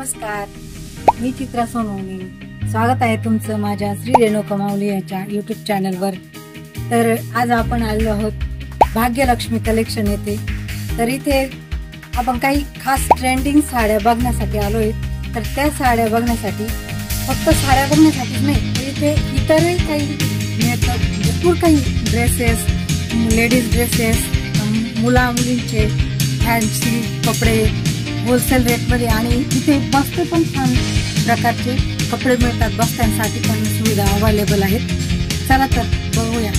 नमस्कार, मी चित्रा सोनवणे. स्वागत आहे तुमचं माझ्या श्री रेणुका माऊली यांच्या YouTube चॅनलवर. तर आज आपण आलो आहोत भाग्यलक्ष्मी कलेक्शन येथे. तर इथे आपण काही खास ट्रेंडिंग साड्या बघण्यासाठी आलोय. तर त्या साड्या बघण्यासाठी, फक्त साड्या बघण्यासाठीच नाही, तर इथे इतरही काही मिळतात. भरपूर काही ड्रेसेस, लेडीज ड्रेसेस, मुला मुलींचे फॅन्सी कपडे होलसेल रेटमध्ये, आणि इथे बसते पण छान प्रकारचे कपडे मिळतात. बसण्यासाठी पण सुविधा अवेलेबल आहेत. चला तर बघूया.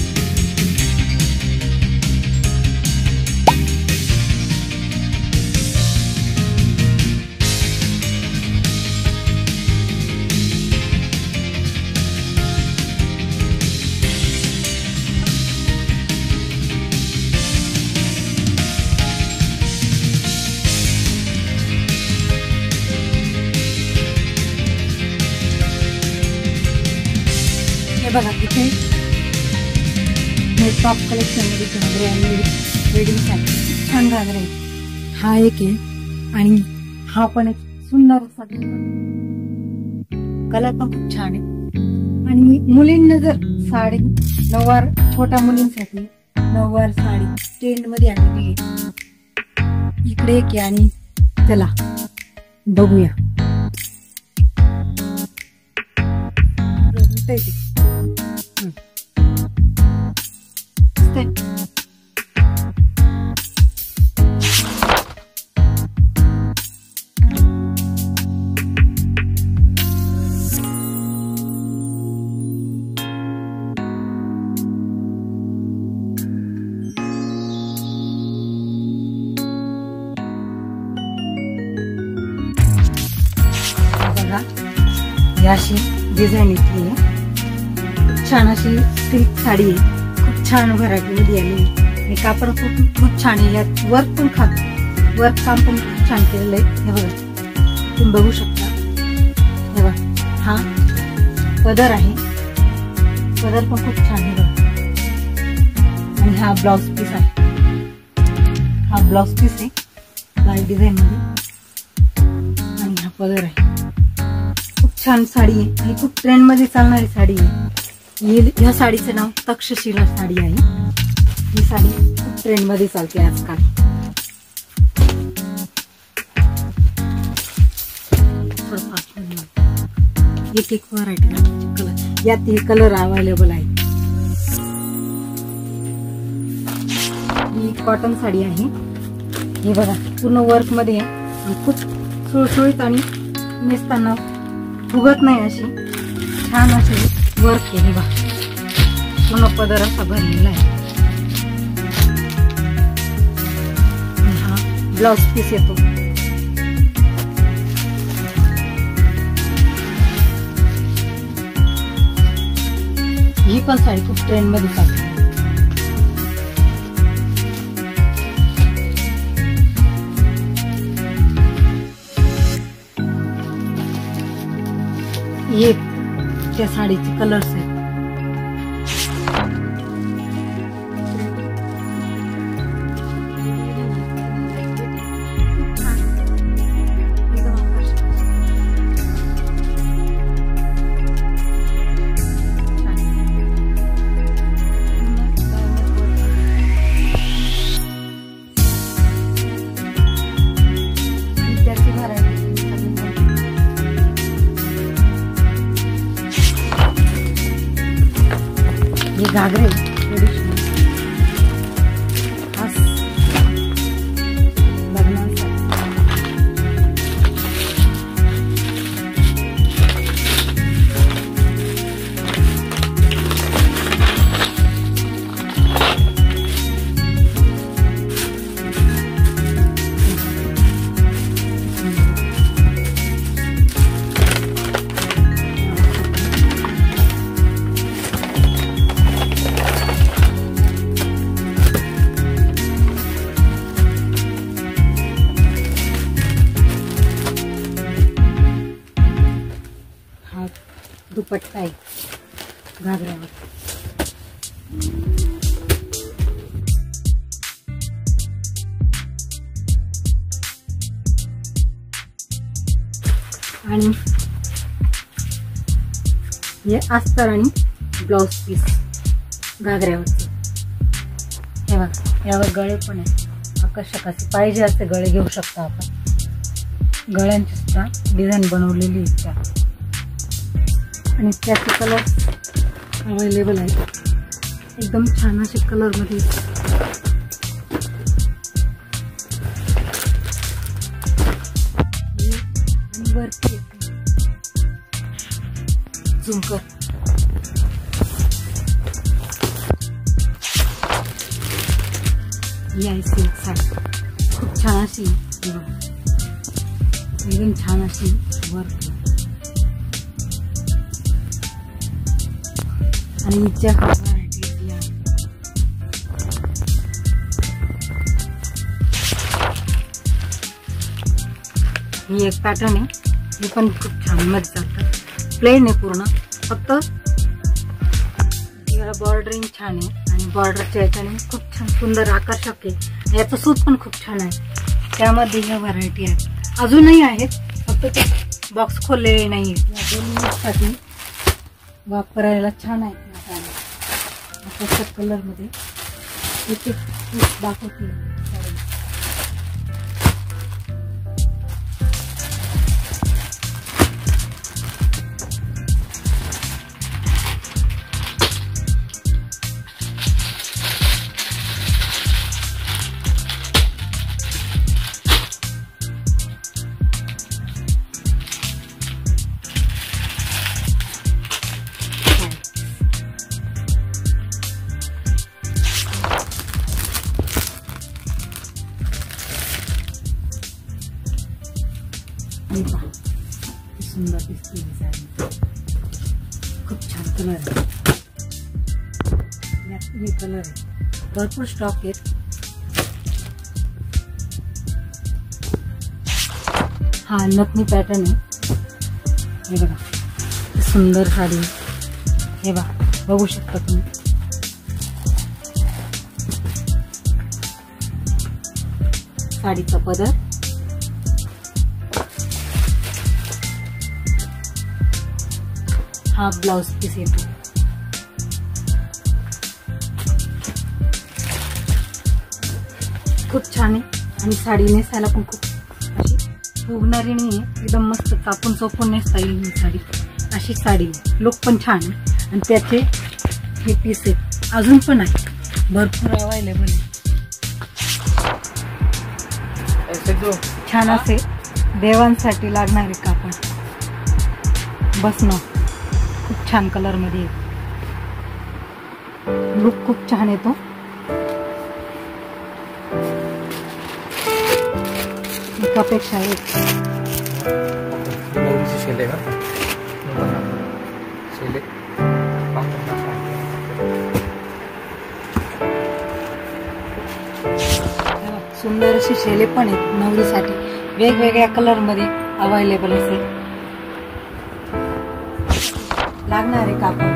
बघा इथे हे टॉप कलेक्शन मध्ये घागरे आणि वेडिंग साठी छान घागरे. हा एक आहे आणि हा पण एक सुंदर असा कलर पण खूप छान आहे. आणि मुलींना जर साडी नऊवार, छोट्या मुलींसाठी नऊवार साडी ट्रेंड मध्ये आलेली आहे. इकडे एक आहे आणि चला बघूया. बघा ही अशी डिझाईन इथली आहे. छान अशी सिल्क साडी आहे. खूप छान व्हरायटी मध्ये आली. आणि कापड खूप छान आहे. यात वर्क काम पण खूप छान केलेलं आहे. हे बघा, तुम्ही बघू शकता. हे बघा, हा पदर आहे. पदर पण खूप छान आहे बघा. आणि हा ब्लाउज पीस आहे. हा ब्लाउज पीस आहे लाईट डिझाईन मध्ये. आणि हा पदर आहे. खूप छान साडी आहे आणि खूप ट्रेंड मध्ये चालणारी साडी आहे. ह्या साडीचं नाव तक्षशिला साडी आहे. ही साडी खूप ट्रेंड मध्ये चालते आजकाल. एक व्हरायटी कलर, यात हे कलर अवेलेबल आहे. ही कॉटन साडी आहे. हे बघा, पूर्ण वर्क मध्ये आहे. खूप सुळसुळीत आणि नेसताना फुगत नाही अशी छान अशी वर्क आहे. बघा, पूर्ण पदर असा भरलेला आहे. हा ब्लाउज पीस येतो. ही पण साडी खूप ट्रेंड मध्ये चालते. हे त्या साडीचे कलर्स आहेत. हे घागरे खास लग्नांसाठी. दुपट्टा आहे घागऱ्यावर. आणि हे अस्तर आणि ब्लाउज पीस घागऱ्यावरचं. हे बघा, यावर गळे पण आहे आकर्षक असे. पाहिजे असे गळे घेऊ शकता आपण. गळ्यांची सुद्धा डिझाईन बनवलेली आहे त्या. आणि त्याचे कलर अवेलेबल आहे. एकदम छान असे कलर मध्ये. आणि वरती झुमकर. ही आहे सिल्क साडी. खूप छान अशी, एकदम छान अशी वर्क. आणि हिच्या व्हरायटी आहे. ही एक पॅटर्न आहे. ही पण खूप छान मध्ये जातात. प्लेन आहे पूर्ण. फक्त याला बॉर्डरिंग छान आहे आणि बॉर्डरच्या याच्याने खूप छान सुंदर आकर्षक आहे. याचं सूत पण खूप छान आहे. त्यामध्ये ह्या व्हरायटी आहेत. अजूनही आहेत, फक्त ते बॉक्स खोललेले नाही आहेत. या दोन्हीसाठी वापरायला छान आहे. आकर्षक कलर मध्ये एक दाखवते. सुंदर दिसते डिझाईन. खूप छान कलर आहे. हे कलर आहे. भरपूर स्टॉक आहेत. हा नथनी पॅटर्न आहे. हे बघा, सुंदर साडी. हे बघू शकता तुम्ही. साडीचा पदर. हा ब्लाउज पीस येतो. खूप छान आहे. आणि साडी नेसायला पण खूप अशी उगणारी नाही आहे. एकदम मस्त कापून चोपून नेसता येईल ही साडी. अशी साडी लुक पण छान आहे. आणि त्याचे हे पीस आहेत. अजून पण आहे, भरपूर अवेलेबल आहे. छान असे देवांसाठी लागणारे कापड. बसणं खूप छान कलर मध्ये आहे. लुक खूप छान येतो. एकापेक्षा एक. सुंदर असे शेले पण आहेत नवरीसाठी. वेगवेगळ्या कलर मध्ये अवेलेबल असेल. लागणारे कापड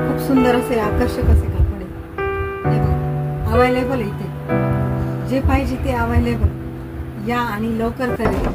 खूप सुंदर असे आकर्षक असे कापड आहे. अवेलेबल आहे इथे. जे पाहिजे ते अवेलेबल. या आणि लवकर करेल.